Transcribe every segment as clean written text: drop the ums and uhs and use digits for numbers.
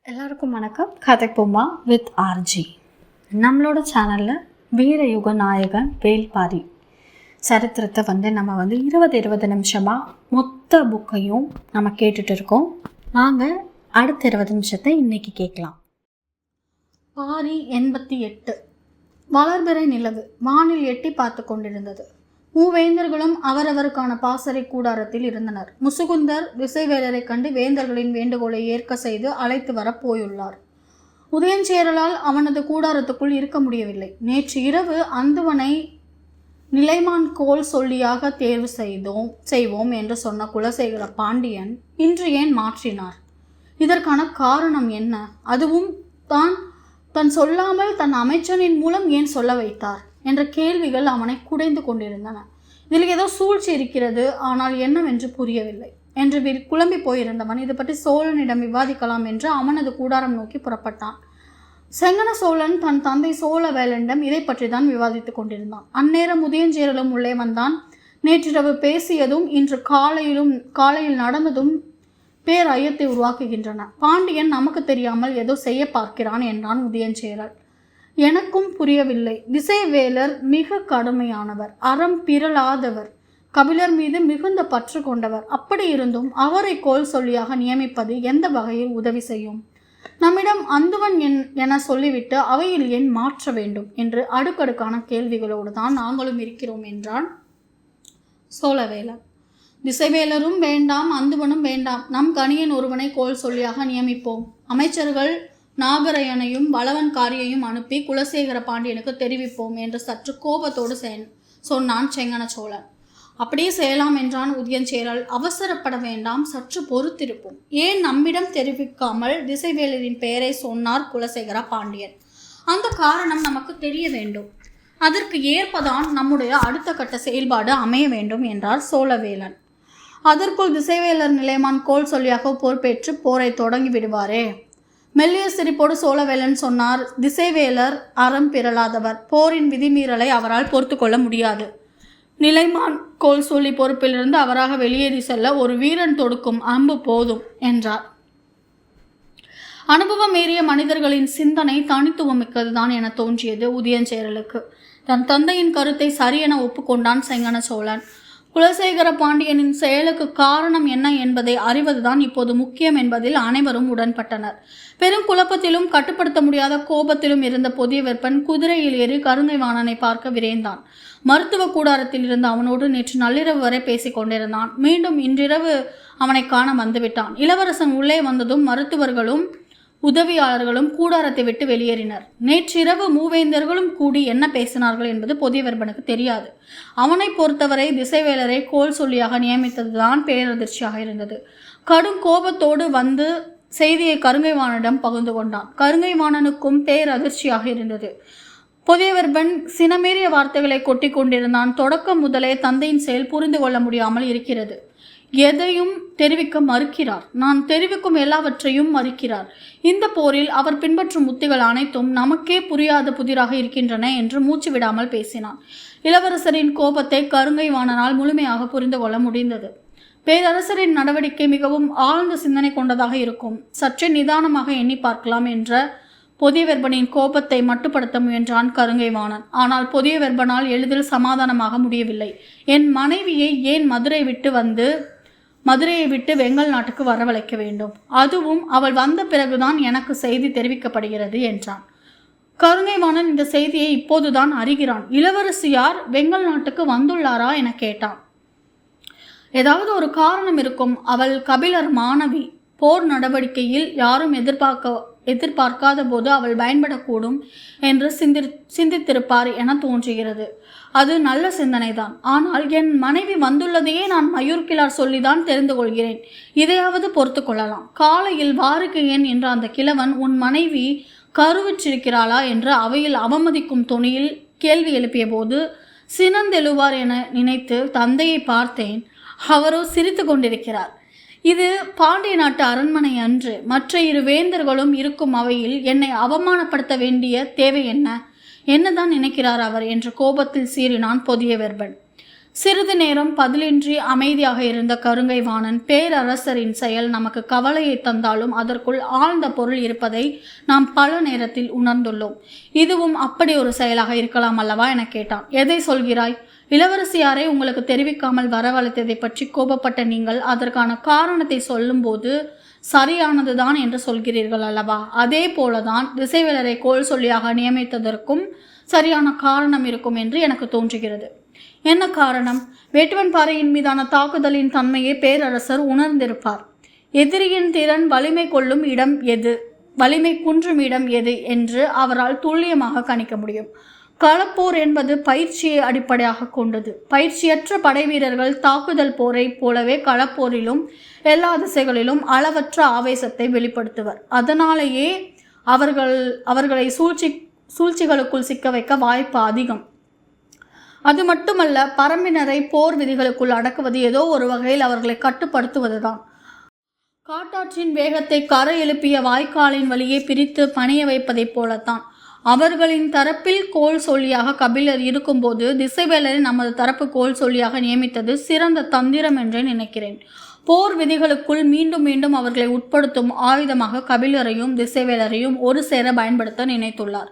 எல்லாருக்கும் வணக்கம். கதைப்போமா with RJ. நம்மளோட சேனலில் வீரயுக நாயகன் வேல்பாரி சரித்திரத்தை நம்ம 20 நிமிஷமாக மொத்த புக்கையும் நம்ம கேட்டுட்டு இருக்கோம். நாங்கள் அடுத்த 20 நிமிஷத்தை இன்னைக்கு கேட்கலாம். பாரி 88. வளர்பிறை நிலவு வானில் எட்டி பார்த்து கொண்டிருந்தது. மூவேந்தர்களும் அவரவருக்கான பாசறை கூடாரத்தில் இருந்தனர். முசுகுந்தர் திசைவேலரை கண்டு வேந்தர்களின் வேண்டுகோளை ஏற்க செய்து அழைத்து வர போயுள்ளார். உதயஞ்சேரலால் அவனது கூடாரத்துக்குள் இருக்க முடியவில்லை. நேற்று இரவு அந்துவனை நிலைமான் கோல் சொல்லியாக தேர்வு செய்வோம் என்று சொன்ன குலசேகர பாண்டியன் இன்று ஏன் மாற்றினார்? இதற்கான காரணம் என்ன? அதுவும் தன் சொல்லாமல் தன் அமைச்சனின் மூலம் ஏன் சொல்ல வைத்தார் என்ற கேள்விகள் அவனை குடைந்து கொண்டிருந்தன. இதில் ஏதோ சூழ்ச்சி இருக்கிறது, ஆனால் என்னவென்று புரியவில்லை என்று குழம்பி போயிருந்தவன் இது பற்றி சோழனிடம் விவாதிக்கலாம் என்று அவனது கூடாரம் நோக்கி புறப்பட்டான். செங்கன சோழன் தன் தந்தை சோழவேலனிடம் இதை பற்றி தான் விவாதித்துக் கொண்டிருந்தான். அந்நேரம் உதயஞ்சேரலும் உள்ளே வந்தான். நேற்றிரவு பேசியதும் இன்று காலையில் நடந்ததும் பேர் ஐயத்தை உருவாக்குகின்றன. பாண்டியன் நமக்கு தெரியாமல் ஏதோ செய்ய பார்க்கிறான் என்றான் உதயஞ்சேரல். எனக்கும் புரியவில்லை. திசைவேலர் மிக கடுமையானவர், அறம் பிறளாதவர், கபிலர் மீது மிகுந்த பற்று கொண்டவர். அப்படி இருந்தும் அவரை கோல் சொல்லியாக நியமிப்பது எந்த வகையில் உதவி செய்யும்? நம்மிடம் அந்துவன் என சொல்லிவிட்டு அவையில் ஏன் மாற்ற வேண்டும் என்று அடுக்கடுக்கான கேள்விகளோடு தான் நாங்களும் இருக்கிறோம் என்றான் சோழவேலர். திசைவேலரும் வேண்டாம், அந்துவனும் வேண்டாம். நம் கணியன் ஒருவனை கோல் சொல்லியாக நியமிப்போம். அமைச்சர்கள் நாகரையனையும் வளவன்காரியையும் அனுப்பி குலசேகர பாண்டியனுக்கு தெரிவிப்போம் என்று சற்று கோபத்தோடு சொன்னான் செங்கன சோழன். அப்படியே செய்யலாம் என்றான் உதயஞ்சேரல். அவசரப்பட வேண்டாம், சற்று பொறுத்திருப்போம். ஏன் நம்மிடம் தெரிவிக்காமல் திசைவேலரின் பெயரை சொன்னார் குலசேகர பாண்டியன்? அந்த காரணம் நமக்கு தெரிய வேண்டும். அதற்கு ஏற்பதான் நம்முடைய அடுத்த கட்ட செயல்பாடு அமைய வேண்டும் என்றார் சோழவேலன். அதற்குள் திசைவேலர் நிலைமான் கோல் சொல்லியாக பொறுப்பேற்று போரை தொடங்கி விடுவாரே. மெல்லிய சிரிப்போடு சோழவேலன் சொன்னார். திசைவேலர் அறம் பிறளாதவர், போரின் விதிமீறலை அவரால் பொறுத்து கொள்ள முடியாது. நிலைமான் கோல் சொல்லி பொறுப்பிலிருந்து அவராக வெளியேறி செல்ல ஒரு வீரன் தொடுக்கும் அம்பு போதும் என்றார். அனுபவம் மீறிய மனிதர்களின் சிந்தனை தனித்துவமிக்கதுதான் என தோன்றியது உதயஞ்சேரலுக்கு. தன் தந்தையின் கருத்தை சரியென ஒப்புக்கொண்டான் செங்கன சோழன். குலசேகர பாண்டியனின் செயலுக்கு காரணம் என்ன என்பதை அறிவதுதான் இப்போது முக்கியம் என்பதில் அனைவரும் உடன்பட்டனர். பெரும் குழப்பத்திலும் கட்டுப்படுத்த முடியாத கோபத்திலும் இருந்த புதியவெப்பன் குதிரையில் ஏறி கருங்கை வாணனை பார்க்க விரைந்தான். மருத்துவ கூடாரத்தில் இருந்து அவனோடு நேற்று நள்ளிரவு வரை பேசிக் கொண்டிருந்தான். மீண்டும் இன்றிரவு அவனை காண வந்துவிட்டான். இளவரசன் உள்ளே வந்ததும் மருத்துவர்களும் உதவியாளர்களும் கூடாரத்தை விட்டு வெளியேறினர். நேற்றிரவு மூவேந்தர்களும் கூடி என்ன பேசினார்கள் என்பது புதியவர்பனுக்கு தெரியாது. அவனை பொறுத்தவரை திசைவேலரை கோல் சொல்லியாக நியமித்ததுதான் பேரதிர்ச்சியாக இருந்தது. கடும் கோபத்தோடு வந்து செய்தியை கருங்கைவாணனிடம் பகிர்ந்து கொண்டான். கருங்கைவாணனுக்கும் பேரதிர்ச்சியாக இருந்தது. புதியவர்பன் சினமேறிய வார்த்தைகளை கொட்டி கொண்டிருந்தான். தொடக்கம் முதலே தந்தையின் செயல் புரிந்து கொள்ள முடியாமல் இருக்கிறது. எதையும் தெரிவிக்க மறுக்கிறார். நான் தெரிவிக்கும் எல்லாவற்றையும் மறுக்கிறார். இந்த போரில் அவர் பின்பற்றும் உத்திகள் அனைத்தும் நமக்கே புரியாத புதிராக இருக்கின்றன என்று மூச்சு விடாமல் பேசினான். இளவரசரின் கோபத்தை கருங்கைவாணனால் முழுமையாக புரிந்து கொள்ள முடிந்தது. பேரரசரின் நடவடிக்கை மிகவும் ஆழ்ந்த சிந்தனை கொண்டதாக இருக்கும். சற்றே நிதானமாக எண்ணி பார்க்கலாம் என்ற புதியவெர்பனின் கோபத்தை மட்டுப்படுத்த முயன்றான் கருங்கைவாணன். ஆனால் புதியவெர்பனால் எளிதில் சமாதானமாக முடியவில்லை. என் மனைவியை ஏன் மதுரையை விட்டு வெங்கல் நாட்டுக்கு வரவழைக்க வேண்டும்? அதுவும் அவள் வந்த பிறகுதான் எனக்கு செய்தி தெரிவிக்கப்படுகிறது என்றான். கருங்கைவாணன் இந்த செய்தியை இப்போதுதான் அறிகிறான். இளவரசியார் வெங்கல் நாட்டுக்கு வந்துள்ளாரா என கேட்டான். ஏதாவது ஒரு காரணம் இருக்கும். அவள் கபிலர் மாணவி. போர் நடவடிக்கையில் யாரும் எதிர்பார்க்காத போது அவள் பயன்படக்கூடும் என்று சிந்தித்திருப்பார் என தோன்றுகிறது. அது நல்ல சிந்தனைதான். ஆனால் என் மனைவி வந்துள்ளதையே நான் மயூர்கிழார் சொல்லிதான் தெரிந்து கொள்கிறேன். இதையாவது பொறுத்து கொள்ளலாம். காலையில் வாருக்கையன் என்ற அந்த கிழவன் உன் மனைவி கருவிற்றிருக்கிறாளா என்று அவையில் அவமதிக்கும் தொனியில் கேள்வி எழுப்பிய போது சினந்தெழுவார் என நினைத்து தந்தையை பார்த்தேன். அவரோ சிரித்து கொண்டிருக்கிறார். இது பாண்டிய நாட்டு அரண்மனை அன்று. மற்ற இரு வேந்தர்களும் இருக்கும் அவையில் என்னை அவமானப்படுத்த வேண்டிய தேவை என்னதான் நினைக்கிறார் அவர் என்று கோபத்தில் சீறினான் புதியவெர்பன். சிறிது நேரம் பதிலின்றி அமைதியாக இருந்த கருங்கை வாணன், பேரரசரின் செயல் நமக்கு கவலையை தந்தாலும் அதற்குள் ஆழ்ந்த பொருள் இருப்பதை நாம் பல நேரத்தில் உணர்ந்துள்ளோம். இதுவும் அப்படி ஒரு செயலாக இருக்கலாம் அல்லவா என கேட்டான். எதை சொல்கிறாய்? இளவரசியாரை உங்களுக்கு தெரிவிக்காமல் வரவழைத்ததை பற்றி கோபப்பட்ட நீங்கள் அதற்கான காரணத்தை சொல்லும்போது சரியானதுதான் என்று சொல்கிறீர்கள் அல்லவா? அதே போலதான் திசைவேலரை கோல் சொல்லியாக நியமித்ததற்கும் சரியான காரணம் இருக்கும் என்று எனக்கு தோன்றுகிறது. என்ன காரணம்? வேட்டுவன் பாறையின் மீதான தாக்குதலின் தன்மையை பேரரசர் உணர்ந்திருப்பார். எதிரியின் திறன் வலிமை கொள்ளும் இடம் எது, வலிமை குன்றும் இடம் எது என்று அவரால் துல்லியமாக கணிக்க முடியும். களப்போர் என்பது பயிற்சியை அடிப்படையாக கொண்டது. பயிற்சியற்ற படை வீரர்கள் தாக்குதல் போரை போலவே களப்போரிலும் எல்லா திசைகளிலும் அளவற்ற ஆவேசத்தை வெளிப்படுத்துவர். அதனாலேயே அவர்களை சூழ்ச்சிகளுக்குள் சிக்க வைக்க வாய்ப்பு அதிகம். அது மட்டுமல்ல, பரம்பினரை போர் விதிகளுக்குள் அடக்குவது ஏதோ ஒரு வகையில் அவர்களை கட்டுப்படுத்துவதுதான். காட்டாற்றின் வேகத்தை கரை எழுப்பிய வாய்க்காலின் வழியே பிரித்து பணிய வைப்பதைப் போலத்தான். அவர்களின் தரப்பில் கோல் சொல்லியாக கபிலர் இருக்கும்போது திசைவேலரை நமது தரப்பு கோல் சொல்லியாக நியமித்தது சிறந்த தந்திரம் என்றே நினைக்கிறேன். போர் விதிகளுக்குள் மீண்டும் மீண்டும் அவர்களை உட்படுத்தும் ஆயுதமாக கபிலரையும் திசைவேலரையும் ஒரு சேர பயன்படுத்த நினைத்துள்ளார்.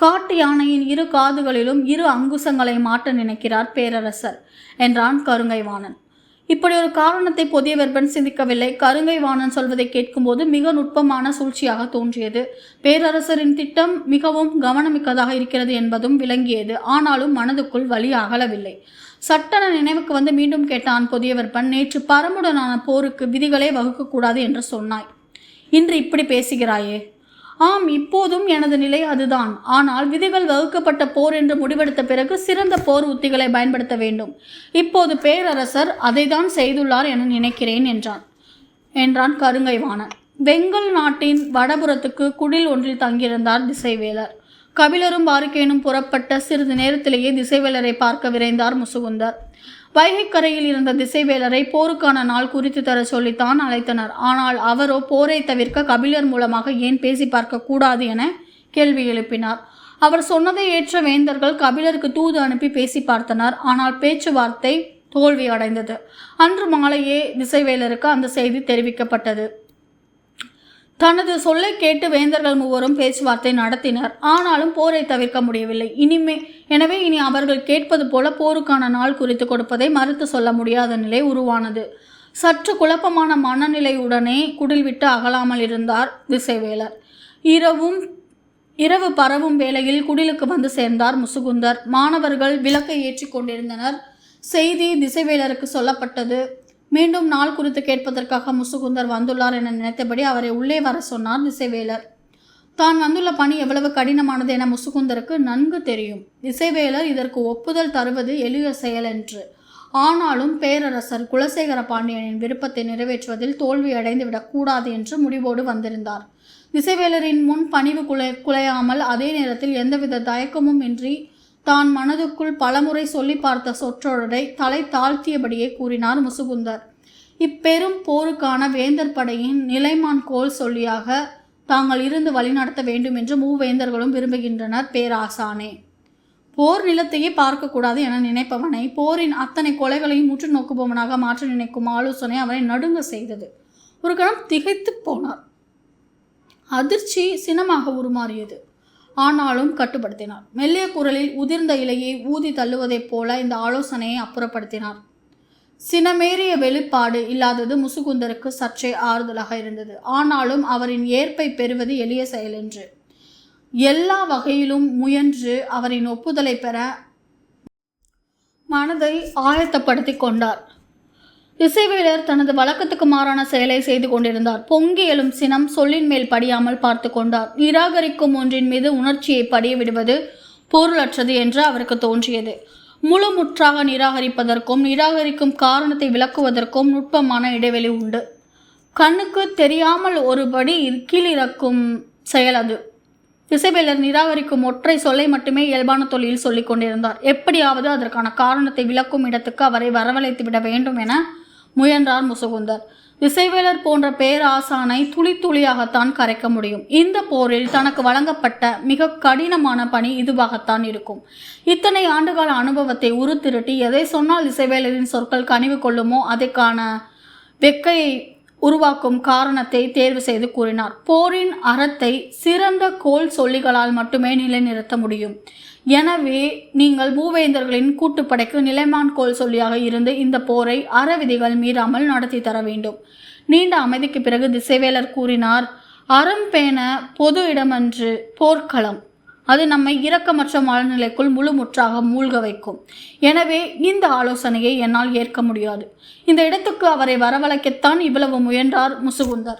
காட்டு யானையின் இரு காதுகளிலும் இரு அங்குசங்களை மாட்ட நினைக்கிறார் பேரரசர் என்றான் கருங்கை வாணன். இப்படி ஒரு காரணத்தை புதிய வெப்பன் சிந்திக்கவில்லை. கருங்கை வாணன் சொல்வதை கேட்கும்போது மிக நுட்பமான சூழ்ச்சியாக தோன்றியது. பேரரசரின் திட்டம் மிகவும் கவனமிக்கதாக இருக்கிறது என்பதும் விளங்கியது. ஆனாலும் மனதுக்குள் வலி அகலவில்லை. சட்டென நினைவுக்கு வந்து மீண்டும் கேட்டான் புதிய வெப்பன். நேற்று பரமுடனான போருக்கு விதிகளே வகுக்கக்கூடாது என்று சொன்னாய். இன்று இப்படி பேசுகிறாயே? ஆம், இப்போதும் எனது நிலை அதுதான். ஆனால் விதிகள் வகுக்கப்பட்ட போர் என்று முடிவெடுத்த பிறகு சிறந்த போர் உத்திகளை பயன்படுத்த வேண்டும். இப்போது பேரரசர் அதைதான் செய்துள்ளார் என நினைக்கிறேன் என்றான் கருங்கை வாணன். வெங்கல் நாட்டின் வடபுறத்துக்கு குடில் ஒன்றில் தங்கியிருந்தார் திசைவேலர். கபிலரும் பாரிக்கேனும் புறப்பட்ட சிறிது நேரத்திலேயே திசைவேலரை பார்க்க விரைந்தார் முசுகுந்தர். வைகைக்கரையில் இருந்த திசைவேலரை போருக்கான நாள் குறித்து தர சொல்லித்தான் அழைத்தனர். ஆனால் அவரோ போரை தவிர்க்க கபிலர் மூலமாக ஏன் பேசி பார்க்க கூடாது என கேள்வி எழுப்பினார். அவர் சொன்னதை ஏற்ற வேந்தர்கள் கபிலருக்கு தூது அனுப்பி பேசி பார்த்தனர். ஆனால் பேச்சுவார்த்தை தோல்வி அடைந்தது. அன்று மாலையே திசைவேலருக்கு அந்த செய்தி தெரிவிக்கப்பட்டது. தனது சொல்லை கேட்டு வேந்தர்கள் மூவரும் பேச்சுவார்த்தை நடத்தினர். ஆனாலும் போரை தவிர்க்க முடியவில்லை. எனவே இனி அவர்கள் கேட்பது போல போருக்கான நாள் குறித்து கொடுப்பதை மறுத்து சொல்ல முடியாத நிலை உருவானது. சற்று குழப்பமான மனநிலையுடனே குடில் விட்டு அகலாமல் இருந்தார் திசைவேலர். இரவு பரவும் வேளையில் குடிலுக்கு வந்து சேர்ந்தார் முசுகுந்தர். மாணவர்கள் விளக்கை ஏற்றி கொண்டிருந்தனர். செய்தி திசைவேலருக்கு சொல்லப்பட்டது. மீண்டும் நாள் குறித்து கேட்பதற்காக முசுகுந்தர் வந்துள்ளார் என நினைத்தபடி அவரை உள்ளே வர சொன்னார் திசைவேலர். தான் வந்துள்ள பணி எவ்வளவு கடினமானது என முசுகுந்தருக்கு நன்கு தெரியும். திசைவேலர் இதற்கு ஒப்புதல் தருவது எளிய செயல் என்று. ஆனாலும் பேரரசர் குலசேகர பாண்டியனின் விருப்பத்தை நிறைவேற்றுவதில் தோல்வி அடைந்து விடக்கூடாது என்று முடிவோடு வந்திருந்தார். திசைவேலரின் முன் பணிவு குலையாமல் அதே நேரத்தில் எந்தவித தயக்கமும் இன்றி தான் மனதுக்குள் பலமுறை சொல்லி பார்த்த சொற்றொடரை தலை தாழ்த்தியபடியே கூறினார் முசுகுந்தர். இப்பெரும் போருக்கான வேந்தர் படையின் நிலைமான் கோல் சொல்லியாக தாங்கள் இருந்து வழிநடத்த வேண்டும் என்று மூவேந்தர்களும் விரும்புகின்றனர் பேராசானே. போர் நிலத்தையே பார்க்கக்கூடாது என நினைப்பவனை போரின் அத்தனை கொலைகளையும் உற்று நோக்குபவனாக மாற்ற நினைக்கும் ஆலோசனை அவரை நடுங்க செய்தது. ஒரு கணம் திகைத்து போனார். அதிர்ச்சி சினமாக உருமாறியது. ஆனாலும் கட்டுப்படுத்தினார். மெல்லிய குரலில் உதிர்ந்த இலையை ஊதி தள்ளுவதைப் போல இந்த ஆலோசனையை அப்புறப்படுத்தினார். சினமேறிய வெளிப்பாடு இல்லாதது முசுகுந்தருக்கு சற்றே ஆறுதலாக இருந்தது. ஆனாலும் அவரின் ஏற்பை பெறுவது எளிய செயல் என்று எல்லா வகையிலும் முயன்று அவரின் ஒப்புதலை பெற மனதை ஆயத்தப்படுத்தி கொண்டார். திசைவேலர் தனது வழக்கத்துக்கு மாறான செயலை செய்து கொண்டிருந்தார். பொங்கி எழும் சினம் சொல்லின் மேல் படியாமல் பார்த்து கொண்டார். நிராகரிக்கும் ஒன்றின் மீது உணர்ச்சியை படிய விடுவது பொருளற்றது என்று அவருக்கு தோன்றியது. முழுமுற்றாக நிராகரிப்பதற்கும் நிராகரிக்கும் காரணத்தை விளக்குவதற்கும் நுட்பமான இடைவெளி உண்டு. கண்ணுக்கு தெரியாமல் ஒருபடி கீழிறக்கும் செயல் அது. திசைவேலர் நிராகரிக்கும் ஒற்றை சொல்லை மட்டுமே இயல்பான தொழில் சொல்லிக் கொண்டிருந்தார். எப்படியாவது அதற்கான காரணத்தை விளக்கும் இடத்துக்கு அவரை வரவழைத்து விட வேண்டும் என முயன்றார் முசுகுந்தர். திசைவேலர் போன்ற பேராசானை துளி துளியாகத்தான் கரைக்க முடியும். இந்த போரில் தனக்கு வழங்கப்பட்ட மிக கடினமான பணி இதுவாகத்தான் இருக்கும். இத்தனை ஆண்டுகால அனுபவத்தை உருத்திரட்டி எதை சொன்னால் திசைவேலரின் சொற்கள் கனிவு கொள்ளுமோ அதைக்கான வெக்கையை உருவாக்கும் காரணத்தை தேர்வு செய்து கூறினார். போரின் அறத்தை சிறந்த கோல் சொல்லிகளால் மட்டுமே நிலைநிறுத்த முடியும். எனவே நீங்கள் மூவேந்தர்களின் கூட்டுப்படைக்கு நிலைமான் கோல் சொல்லியாக இருந்து இந்த போரை அறவிதிகள் மீறாமல் நடத்தி தர வேண்டும். நீண்ட அமைதிக்கு பிறகு திசைவேலர் கூறினார், அறம் பேண பொது இடமன்று போர்க்களம். அது நம்மை இரக்கமற்ற மனநிலைக்குள் முழுமுற்றாக மூழ்க வைக்கும். எனவே இந்த ஆலோசனையை என்னால் ஏற்க முடியாது. இந்த இடத்துக்கு அவரை வரவழைக்கத்தான் இவ்வளவு முயன்றார் முசுகுந்தர்.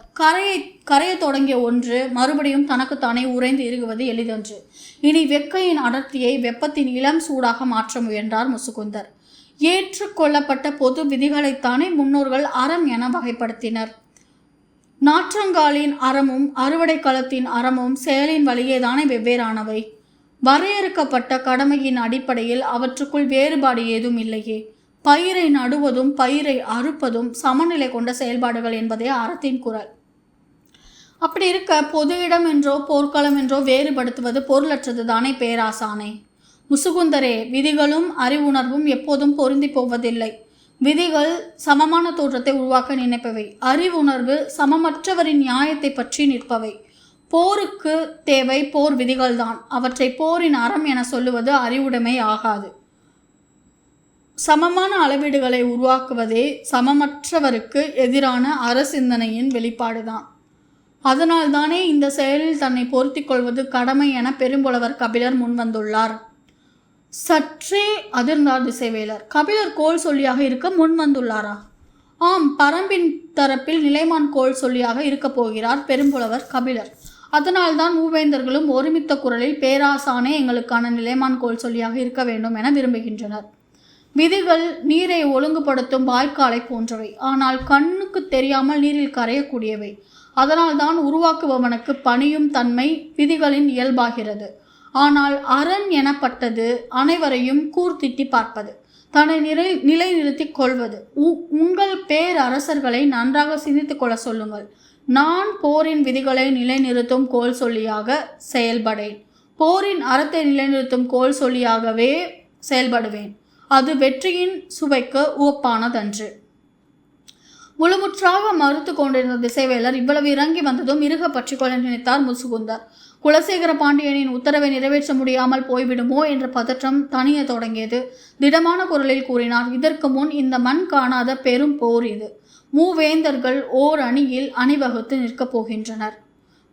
கரையை தொடங்கிய ஒன்று மறுபடியும் தனக்குத்தானே உறைந்து இறுகுவது எளிதன்று. இனி வெக்கையின் அடர்த்தியை வெப்பத்தின் இளம் சூடாக மாற்ற முயன்றார் முசுகுந்தர். ஏற்றுக்கொள்ளப்பட்ட பொது விதிகளைத்தானே முன்னோர்கள் அறம் என வகைப்படுத்தினர். நாற்றங்காலின் அறமும் அறுவடை களத்தின் அறமும் செயலின் வழியேதானே வெவ்வேறானவை. வரையறுக்கப்பட்ட கடமையின் அடிப்படையில் அவற்றுக்குள் வேறுபாடு ஏதும் இல்லையே. பயிரை நடுவதும் பயிரை அறுப்பதும் சமநிலை கொண்ட செயல்பாடுகள் என்பதே அறத்தின் குரல். அப்படி இருக்க பொது இடம் என்றோ போர்க்களம் என்றோ வேறுபடுத்துவது பொருளற்றது தானே பேராசானே. முசுகுந்தரே, விதிகளும் அறிவுணர்வும் எப்போதும் பொருந்தி போவதில்லை. விதிகள் சமமான தோற்றத்தை உருவாக்க நினைப்பவை. அறிவுணர்வு சமமற்றவரின் நியாயத்தை பற்றி நிற்பவை. போருக்கு தேவை போர் விதிகள்தான். அவற்றை போரின் அறம் என சொல்லுவது அறிவுடைமை ஆகாது. சமமான அளவீடுகளை உருவாக்குவதே சமமற்றவருக்கு எதிரான அறசிந்தனையின் வெளிப்பாடுதான். அதனால்தானே இந்த செயலில் தன்னை பொருத்தி கொள்வது கடமை என பெரும்புலவர் கபிலர் முன்வந்துள்ளார். சற்றே அதிர்ந்தார் திசைவேலர். கபிலர் கோல் சொல்லியாக இருக்க முன் வந்துள்ளாரா? ஆம், பரம்பின் தரப்பில் நிலைமான் கோல் சொல்லியாக இருக்க போகிறார் பெரும்புலவர் கபிலர். அதனால்தான் மூவேந்தர்களும் ஒருமித்த குரலில் பேராசானே எங்களுக்கான நிலைமான் கோல் சொல்லியாக இருக்க வேண்டும் என விரும்புகின்றனர். விதிகள் நீரை ஒழுங்குபடுத்தும் வாய்க்காலை போன்றவை. ஆனால் கண்ணுக்கு தெரியாமல் நீரில் கரையக்கூடியவை. அதனால்தான் உருவாக்குபவனுக்கு பணியும் தன்மை விதிகளின் இயல்பாகிறது. ஆனால் அரண் எனப்பட்டது அனைவரையும் கூர்த்திட்டி பார்ப்பது, தன்னை நிலைநிறுத்தி கொள்வது. உங்கள் பேரரசர்களை நன்றாக சிந்தித்து கொள்ள சொல்லுங்கள். நான் போரின் விதிகளை நிலைநிறுத்தும் கோல் சொல்லியாக செயல்படேன். போரின் அறத்தை நிலைநிறுத்தும் கோல் சொல்லியாகவே செயல்படுவேன். அது வெற்றியின் சுவைக்கு உவப்பானதன்று. முழுமுற்றாக மறுத்து கொண்டிருந்த திசைவேலர் இவ்வளவு இறங்கி வந்ததும் இறுக பற்றி கொள்ள நினைத்தார் முசுகுந்தர். குலசேகர பாண்டியனின் உத்தரவை நிறைவேற்ற முடியாமல் போய்விடுமோ என்ற பதற்றம் தணிய தொடங்கியது. திடமான குரலில் கூறினார், இதற்கு முன் இந்த மண் காணாத பெரும் போர் இது. மூவேந்தர்கள் ஓர் அணியில் அணிவகுத்து நிற்கப் போகின்றனர்.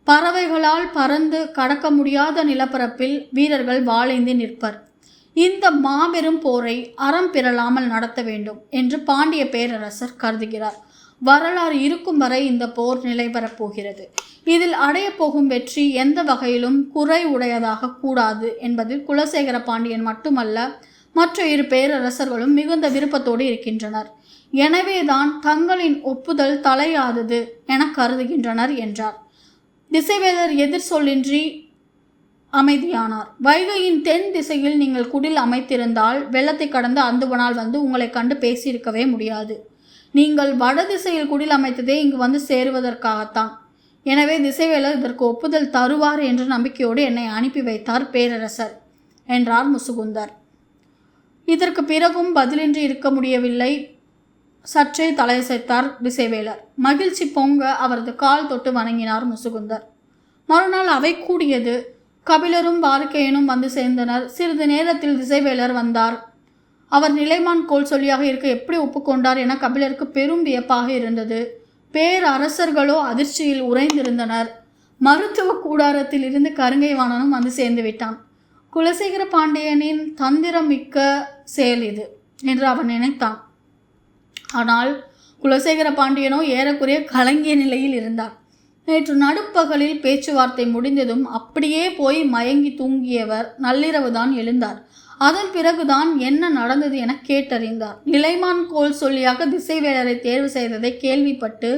பறவைகளால் பறந்து கடக்க முடியாத நிலப்பரப்பில் வீரர்கள் வாளைந்து நிற்பர். இந்த மாபெரும் போரை அறம் பிறலாமல் நடத்த வேண்டும் என்று பாண்டிய பேரரசர் கருதுகிறார். வரலாறு இருக்கும் வரை இந்த போர் நிலை பெறப்போகிறது. இதில் அடைய போகும் வெற்றி எந்த வகையிலும் குறை உடையதாக கூடாது என்பதில் குலசேகர பாண்டியன் மட்டுமல்ல, மற்ற இரு பேரரசர்களும் மிகுந்த விருப்பத்தோடு இருக்கின்றனர். எனவேதான் தங்களின் ஒப்புதல் தலையாதது என கருதுகின்றனர் என்றார். திசைவேலர் எதிர் சொல்லின்றி அமைதியானார். வைகையின் தென் திசையில் நீங்கள் குடில் அமைத்திருந்தால் வெள்ளத்தை கடந்து அந்துவனால் வந்து உங்களை கண்டு பேசியிருக்கவே முடியாது. நீங்கள் வட திசையில் குடில் அமைத்ததே இங்கு வந்து சேருவதற்காகத்தான். எனவே திசைவேலர் இதற்கு ஒப்புதல் தருவார் என்ற நம்பிக்கையோடு என்னை அனுப்பி வைத்தார் பேரரசர் என்றார் முசுகுந்தர். இதற்கு பிறகும் பதிலின்றி இருக்க முடியவில்லை. சற்றே தலையசைத்தார் திசைவேலர். மகிழ்ச்சி பொங்க அவரது கால் தொட்டு வணங்கினார் முசுகுந்தர். மறுநாள் அவை கூடியது. கபிலரும் வாருக்கையனும் வந்து சேர்ந்தனர். சிறிது நேரத்தில் திசைவேலர் வந்தார். அவர் நிலைமான் கோல் சொல்லியாக இருக்க எப்படி ஒப்புக்கொண்டார் என கபிலருக்கு பெரும் வியப்பாக இருந்தது. பேரரசர்களோ அதிர்ச்சியில் உறைந்திருந்தனர். மருத்துவ கூடாரத்தில் இருந்து கருங்கைவாணனும் வந்து சேர்ந்து விட்டான். குலசேகர பாண்டியனின் தந்திரம் மிக்க செயல் இது என்று அவன் நினைத்தான். ஆனால் குலசேகர பாண்டியனோ ஏறக்குறைய கலங்கிய நிலையில் இருந்தார். நேற்று நடுப்பகலில் பேச்சுவார்த்தை முடிந்ததும் அப்படியே போய் மயங்கி தூங்கியவர் நள்ளிரவுதான் எழுந்தார். அதன் பிறகுதான் என்ன நடந்தது என கேட்டறிந்தார். நிலைமான் கோல் சொல்லியாக திசைவேலரை தேர்வு செய்ததை கேள்விப்பட்டு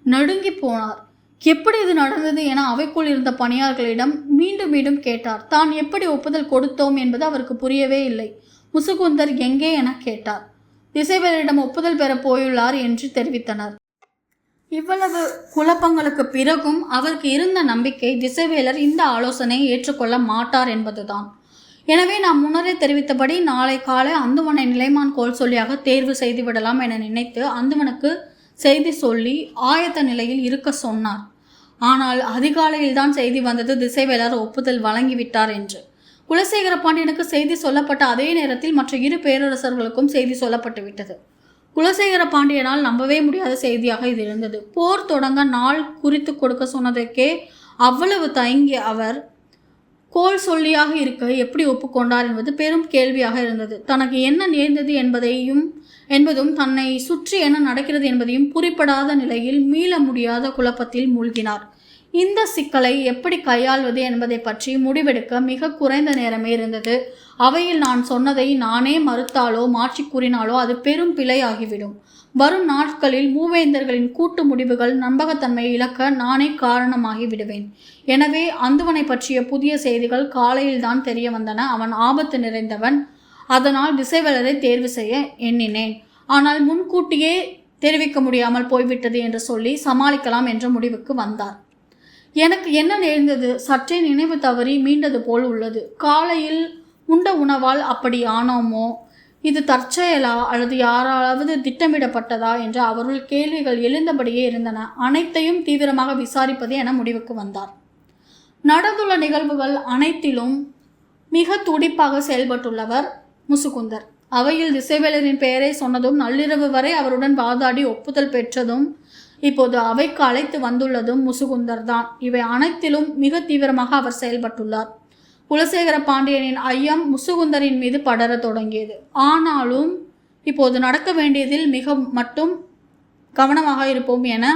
நடுங்கி போனார். எப்படி இது நடந்தது என அவைக்குள் இருந்த பணியாளர்களிடம் மீண்டும் மீண்டும் கேட்டார். தான் எப்படி ஒப்புதல் கொடுத்தோம் என்பது அவருக்கு புரியவே இல்லை. முசுகுந்தர் எங்கே என கேட்டார். திசைவேலரிடம் ஒப்புதல் பெற போயுள்ளார் என்று தெரிவித்தனர். இவ்வளவு குழப்பங்களுக்கு பிறகும் அவருக்கு இருந்த நம்பிக்கை திசைவேலர் இந்த ஆலோசனையை ஏற்றுக்கொள்ள மாட்டார் என்பதுதான். எனவே நாம் முன்னரே தெரிவித்தபடி நாளை காலை அந்துவனை நிலைமான் கோல் சொல்லியாக தேர்வு செய்து விடலாம் என நினைத்து அந்துவனுக்கு செய்தி சொல்லி ஆயத்த நிலையில் இருக்க சொன்னார். ஆனால் அதிகாலையில் தான் செய்தி வந்தது திசைவேலர் ஒப்புதல் வழங்கிவிட்டார் என்று. குலசேகர பாண்டியனுக்கு செய்தி சொல்லப்பட்ட அதே நேரத்தில் மற்ற இரு பேரரசர்களுக்கும் செய்தி சொல்லப்பட்டு விட்டது. குலசேகர பாண்டியனால் நம்பவே முடியாத செய்தியாக இது இருந்தது. போர் தொடங்க நாள் குறித்து கொடுக்க சொன்னதற்கே அவ்வளவு தயங்கிய அவர் கோல் சொல்லியாக இருக்க எப்படி ஒப்புக்கொண்டார் என்பது பெரும் கேள்வியாக இருந்தது. தனக்கு என்ன நேர்ந்தது என்பதும் தன்னை சுற்றி என்ன நடக்கிறது என்பதையும் புரிப்படாத நிலையில் மீள முடியாத குழப்பத்தில் மூழ்கினார். இந்த சிக்கலை எப்படி கையாள்வது என்பதை பற்றி முடிவெடுக்க மிக குறைந்த நேரமே இருந்தது. அவையில் நான் சொன்னதை நானே மறுத்தாலோ மாற்றி கூறினாலோ அது பெரும் பிழையாகிவிடும். வரும் நாட்களில் மூவேந்தர்களின் கூட்டு முடிவுகள் நம்பகத்தன்மையை இழக்க நானே காரணமாகி விடுவேன். எனவே அந்துவனை பற்றிய புதிய செய்திகள் காலையில் தான் தெரிய வந்தன. அவன் ஆபத்து நிறைந்தவன். அதனால் திசைவேலரை தேர்வு செய்ய எண்ணினேன். ஆனால் முன்கூட்டியே தெரிவிக்க முடியாமல் போய்விட்டது என்று சொல்லி சமாளிக்கலாம் என்ற முடிவுக்கு வந்தார். எனக்கு என்ன நேர்ந்தது? சற்றே நினைவு தவறி மீண்டது போல் உள்ளது. காலையில் உண்ட உணவால் அப்படி ஆனோமோ? இது தற்செயலா அல்லது யாராவது திட்டமிடப்பட்டதா என்ற அவருள் கேள்விகள் எழுந்தபடியே இருந்தன. அனைத்தையும் தீவிரமாக விசாரிப்பது என முடிவுக்கு வந்தார். நடந்துள்ள நிகழ்வுகள் அனைத்திலும் மிக துடிப்பாக செயல்பட்டுள்ளவர் முசுகுந்தர். அவையில் திசைவேலரின் பெயரை சொன்னதும் நள்ளிரவு வரை அவருடன் வாதாடி ஒப்புதல் பெற்றதும் இப்போது அவைக்கு அழைத்து வந்துள்ளதும் முசுகுந்தர் தான். இவை அனைத்திலும் மிக தீவிரமாக அவர் செயல்பட்டுள்ளார். குலசேகர பாண்டியனின் ஐயம் முசுகுந்தரின் மீது படர தொடங்கியது. ஆனாலும் இப்போது நடக்க வேண்டியதில் மிக மட்டும் கவனமாக இருப்போம் என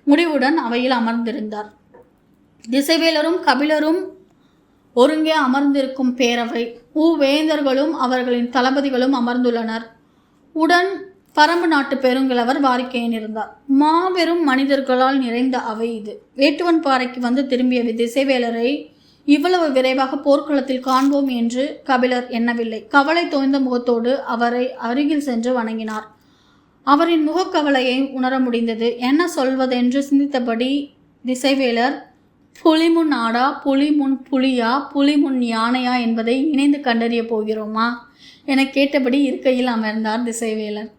முடிவுடன் அவையில் அமர்ந்திருந்தார். திசைவேலரும் கபிலரும் ஒருங்கே அமர்ந்திருக்கும் பேரவை. வேந்தர்களும் அவர்களின் தளபதிகளும் அமர்ந்துள்ளனர். உடன் பரம்பு நாட்டு பெருங்கிழவர் வாரிக்கையன் இருந்தார். மாபெரும் மனிதர்களால் நிறைந்த அவை இது. வேட்டுவன் பாறைக்கு வந்து திரும்பிய திசைவேலரை இவ்வளவு விரைவாக போர்க்களத்தில் காண்போம் என்று கபிலர் எண்ணவில்லை. கவலை தோய்ந்த முகத்தோடு அவரை அருகில் சென்று வணங்கினார். அவரின் முகக்கவலையை உணர முடிந்தது. என்ன சொல்வதென்று சிந்தித்தபடி திசைவேலர், புலி முன் ஆடா, புலி முன் புலியா, புலி முன் யானையா என்பதை இணைந்து கண்டறிய போகிறோமா என கேட்டபடி இருக்கையில் அமர்ந்தார் திசைவேலர்.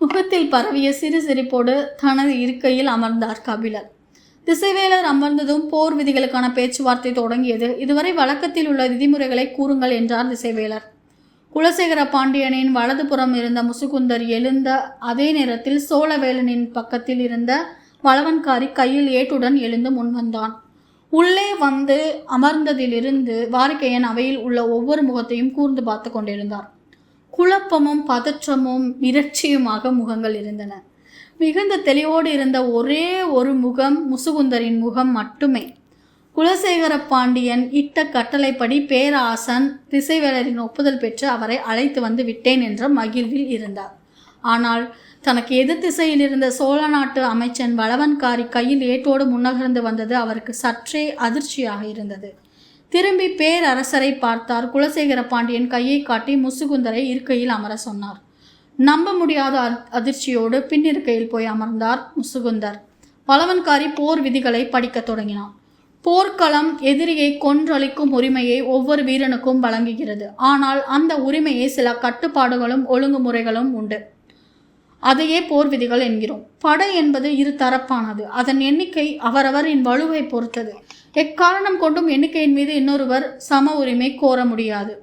முகத்தில் பரவிய சிறு சிரிப்போடு தனது இருக்கையில் அமர்ந்தார் கபிலர். திசைவேலர் அமர்ந்ததும் போர் விதிகளுக்கான பேச்சுவார்த்தை தொடங்கியது. இதுவரை வழக்கத்தில் உள்ள விதிமுறைகளை கூறுங்கள் என்றார் திசைவேலர். குலசேகர பாண்டியனின் வலதுபுறம் இருந்த முசுகுந்தர் எழுந்த அதே நேரத்தில் சோழவேலனின் பக்கத்தில் இருந்த வளவன்காரி கையில் ஏட்டுடன் எழுந்து முன்வந்தான். உள்ளே வந்து அமர்ந்ததிலிருந்து வாரிக்கையன் அவையில் உள்ள ஒவ்வொரு முகத்தையும் கூர்ந்து பார்த்து கொண்டிருந்தார். குழப்பமும் பதற்றமும் மிரட்சியுமாக முகங்கள் இருந்தன. மிகுந்த தெளிவோடு இருந்த ஒரே ஒரு முகம் முசுகுந்தரின் முகம் மட்டுமே. குலசேகர பாண்டியன் இட்ட கட்டளைப்படி பேராசன் திசைவேலரின் ஒப்புதல் பெற்று அவரை அழைத்து வந்து விட்டேன் என்ற மகிழ்வில் இருந்தார். ஆனால் தனக்கு எதிர் திசையில் இருந்த சோழ நாட்டு அமைச்சன் வளவன்காரி கையில் ஏட்டோடு முன்னகர்ந்து வந்தது அவருக்கு சற்றே அதிர்ச்சியாக இருந்தது. திரும்பி பேரரசரை பார்த்தார். குலசேகர பாண்டியன் கையை காட்டி முசுகுந்தரை இருக்கையில் அமர சொன்னார். நம்ப முடியாத அதிர்ச்சியோடு பின்னிருக்கையில் போய் அமர்ந்தார் முசுகுந்தர். வளவன்காரி போர் விதிகளை படிக்க தொடங்கினான். போர்க்களம் எதிரியை கொன்றளிக்கும் உரிமையை ஒவ்வொரு வீரனுக்கும் வழங்குகிறது. ஆனால் அந்த உரிமையை சில கட்டுப்பாடுகளும் ஒழுங்குமுறைகளும் உண்டு. அதையே போர் விதிகள் என்கிறோம். படை என்பது இரு தரப்பானது. அதன் எண்ணிக்கை அவரவரின் வலுவை பொறுத்தது. எக்காரணம் கொண்டும் எண்ணிக்கையின் மீது இன்னொருவர் சம உரிமை கோர முடியாது.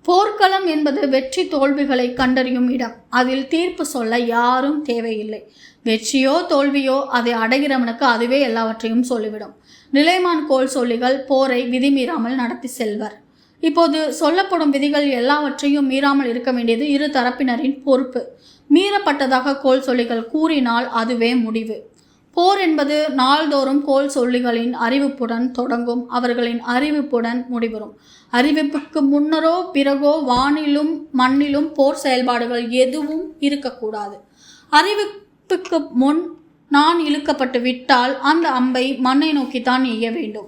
போர்க்களம் என்பது வெற்றி தோல்விகளை கண்டறியும் இடம். அதில் தீர்ப்பு சொல்ல யாரும் தேவையில்லை. வெற்றியோ தோல்வியோ அதை அடைகிறவனுக்கு அதுவே எல்லாவற்றையும் சொல்லிவிடும். நிலைமான் கோல் சொல்லிகள் போரை விதிமீறாமல் நடத்தி செல்வர். இப்போது சொல்லப்படும் விதிகள் எல்லாவற்றையும் மீறாமல் இருக்க வேண்டியது இரு தரப்பினரின் பொறுப்பு. மீறப்பட்டதாக கோல் சொல்லிகள் கூறினால் அதுவே முடிவு. போர் என்பது நாள்தோறும் கோல் சொல்லிகளின் அறிவிப்புடன் தொடங்கும். அவர்களின் அறிவிப்புடன் முடிவரும். அறிவிப்புக்கு முன்னரோ பிறகோ வானிலும் மண்ணிலும் போர் செயல்பாடுகள் எதுவும் இருக்கக்கூடாது. அறிவிப்புக்கு முன் நான் இழுக்கப்பட்டு விட்டால் அந்த அம்பை மண்ணை நோக்கித்தான் எய்ய வேண்டும்.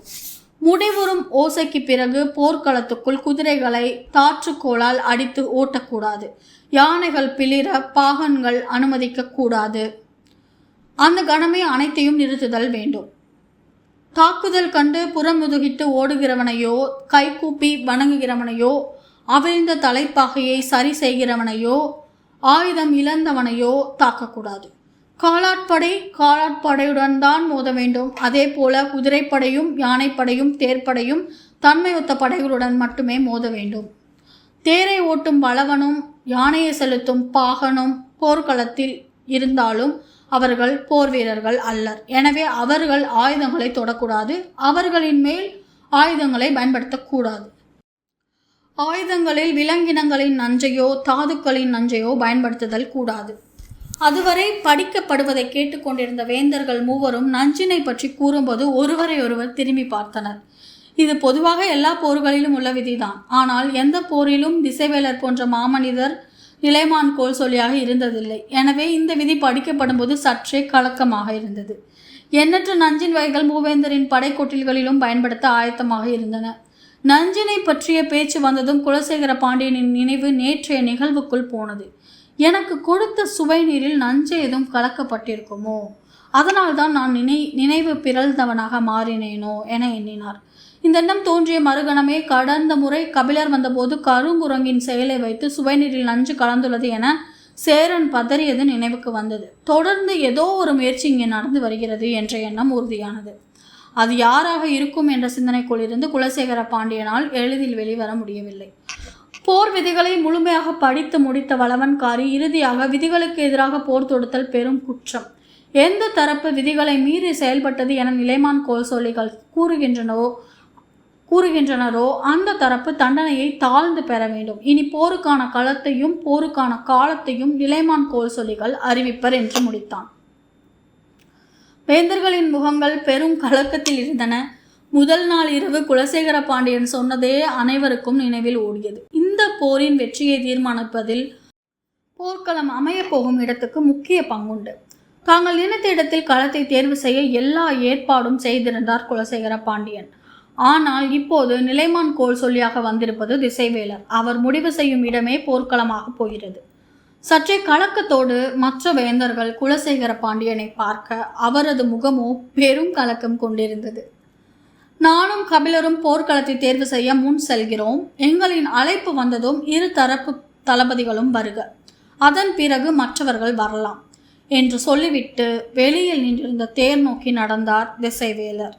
முடிவுறும் ஓசைக்கு பிறகு போர்க்களத்துக்குள் குதிரைகளை தாற்றுக்கோளால் அடித்து ஓட்டக்கூடாது. யானைகள் பிளிர பாகன்கள் அனுமதிக்க கூடாது. அந்த கணமே அனைத்தையும் நிறுத்துதல் வேண்டும். தாக்குதல் கண்டு புறமுதுகிட்டு ஓடுகிறவனையோ, கைகூப்பி வணங்குகிறவனையோ, அவிழ்ந்த தலைப்பாகையை சரி செய்கிறவனையோ, ஆயுதம் இழந்தவனையோ தாக்கக்கூடாது. காலாட்படையுடன் தான் மோத வேண்டும். அதே போல குதிரைப்படையும் யானைப்படையும் தேர்ப்படையும் தன்மையொத்த படைகளுடன் மட்டுமே மோத வேண்டும். தேரை ஓட்டும் பலவனும் யானையை செலுத்தும் பாகனும் போர்க்களத்தில் இருந்தாலும் அவர்கள் போர் வீரர்கள் அல்லர். எனவே அவர்கள் ஆயுதங்களை தொடக்கூடாது. அவர்களின் மேல் ஆயுதங்களை பயன்படுத்தக்கூடாது. ஆயுதங்களில் விலங்கினங்களின் நஞ்சையோ தாதுக்களின் நஞ்சையோ பயன்படுத்துதல் கூடாது. அதுவரை படிக்கப்படுவதை கேட்டுக்கொண்டிருந்த வேந்தர்கள் மூவரும் நஞ்சினை பற்றி கூறும்போது ஒருவரை ஒருவர் திரும்பி பார்த்தனர். இது பொதுவாக எல்லா போர்களிலும் உள்ள விதிதான். ஆனால் எந்த போரிலும் திசைவேலர் போன்ற மாமனிதர் நிலைமான் கோல் சொல்லியாக இருந்ததில்லை. எனவே இந்த விதி படிக்கப்படும் போது சற்றே கலக்கமாக இருந்தது. எண்ணற்ற நஞ்சின் வகைகள் மூவேந்தரின் படைக்கொட்டில்களிலும் பயன்படுத்த ஆயத்தமாக இருந்தன. நஞ்சினை பற்றிய பேச்சு வந்ததும் குலசேகர பாண்டியனின் நினைவு நேற்றைய நிகழ்வுக்குள் போனது. எனக்கு கொடுத்த சுவை நீரில் நஞ்சு எதுவும் கலக்கப்பட்டிருக்குமோ, அதனால்தான் நான் நினைவு பிறழ்ந்தவனாக மாறினேனோ என எண்ணினார். இந்த எண்ணம் தோன்றிய மறுகணமே கடந்த முறை கபிலர் வந்தபோது கருங்குரங்கின் செயலை வைத்து சுவைநீரில் நஞ்சு கலந்துள்ளது என சேரன் பதறியது நினைவுக்கு வந்தது. தொடர்ந்து ஏதோ ஒரு முயற்சி இங்கே நடந்து வருகிறது என்ற எண்ணம் உறுதியானது. அது யாராக இருக்கும் என்ற சிந்தனைக்குள்ளிருந்து குலசேகர பாண்டியனால் எளிதில் வெளிவர முடியவில்லை. போர் விதிகளை முழுமையாக படித்து முடித்த வளவன்காரி இறுதியாக விதிகளுக்கு எதிராக போர் தொடுத்தல் பெரும் குற்றம். எந்த தரப்பு விதிகளை மீறி செயல்பட்டது என நிலைமான் கோல் சொல்லிகள் கூறுகின்றனரோ அந்த தரப்பு தண்டனையை தாழ்ந்து பெற வேண்டும். இனி போருக்கான களத்தையும் போருக்கான காலத்தையும் நிலைமான் கோல் சொல்லிகள் அறிவிப்பர் என்று முடித்தான். வேந்தர்களின் முகங்கள் பெரும் கலக்கத்தில் இருந்தன. முதல் நாள் இரவு குலசேகர பாண்டியன் சொன்னதே அனைவருக்கும் நினைவில் ஓடியது. இந்த போரின் வெற்றியை தீர்மானிப்பதில் போர்க்களம் அமைய போகும் இடத்துக்கு முக்கிய பங்குண்டு. தாங்கள் நினைத்த இடத்தில் களத்தை தேர்வு செய்ய எல்லா ஏற்பாடும் செய்திருந்தார் குலசேகர பாண்டியன். ஆனால் இப்போது நிலைமான் கோல் சொல்லியாக வந்திருப்பது திசைவேலர். அவர் முடிவு செய்யும் இடமே போர்க்களமாக போகிறது. சற்றே கலக்கத்தோடு மற்ற வேந்தர்கள் குலசேகர பாண்டியனை பார்க்க அவரது முகமோ பெரும் கலக்கம் கொண்டிருந்தது. நானும் கபிலரும் போர்க்களத்தை தேர்வு செய்ய முன் செல்கிறோம். எங்களின் அழைப்பு வந்ததும் இரு தரப்பு தளபதிகளும் வருக. அதன் பிறகு மற்றவர்கள் வரலாம் என்று சொல்லிவிட்டு வெளியில் நின்றிருந்த தேர் நோக்கி நடந்தார் திசைவேலர்.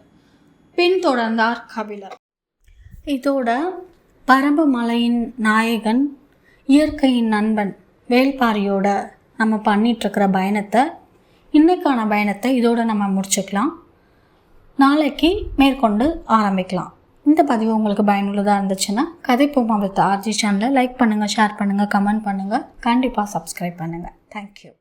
பின்தொடர்ந்தார் கபிலர். இதோட பரம்பு மலையின் நாயகன், இயற்கையின் நண்பன் வேள்பாரியோட நம்ம பண்ணிகிட்ருக்கிற இன்னைக்கான பயணத்தை இதோடு நம்ம முடிச்சுக்கலாம். நாளைக்கு மேற்கொண்டு ஆரம்பிக்கலாம். இந்த பதிவு உங்களுக்கு பயனுள்ளதாக இருந்துச்சுன்னா கதைப்போமா வித் ஆர்ஜி சேனலை லைக் பண்ணுங்கள், ஷேர் பண்ணுங்கள், கமெண்ட் பண்ணுங்கள், கண்டிப்பாக சப்ஸ்கிரைப் பண்ணுங்கள். தேங்க்யூ.